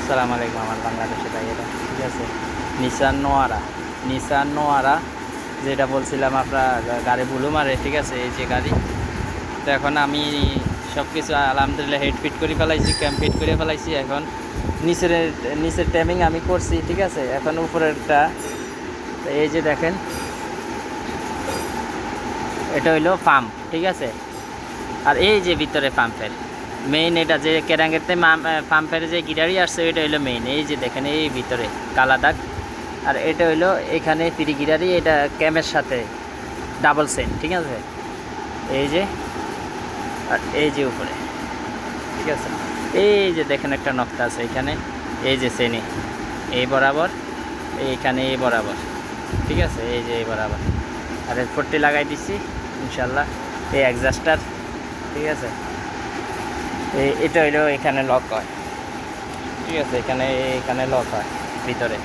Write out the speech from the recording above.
আসসালামু আলাইকুম আমার বাংলাদেশে ভাইয়েরা, ঠিক আছে। নিসান নোয়ারা যেটা বলছিলাম আপনার গাড়ি বুলু মারে, ঠিক আছে। এই যে গাড়ি, তো এখন আমি সব কিছু আলহামদুলিল্লাহ হেড ফিট করে ফেলাইছি, ক্যাম্প ফিট করে ফেলাইছি। এখন নিচের নিচের ট্যামিং আমি করছি, ঠিক আছে। এখন উপরেরটা এই যে দেখেন, এটা হইলো পাম্প, ঠিক আছে। আর এই যে ভিতরে পাম্পের মেইন, এটা যে কেরাঙ্গেতে পাম্পের যে গিটারি আসছে, এটা হইলো মেইন। এই যে দেখেন এই ভিতরে কালা দাগ। আর এটা হইলো এখানে তিরি গিটারি, এটা ক্যামের সাথে ডাবল সেন, ঠিক আছে। এই যে, আর এই যে উপরে, ঠিক আছে। এই যে দেখেন একটা নকশা আছে এখানে, এই যে সেনি এই বরাবর, এইখানে এই বরাবর, ঠিক আছে। এই যে এই বরাবর, আর এরপরটি লাগাই দিচ্ছি ইনশাল্লাহ। এই অ্যাডজাস্টার, ঠিক আছে। এটা হইলো এখানে লক হয়, ঠিক আছে। এখানে লক হয় ভিতরে।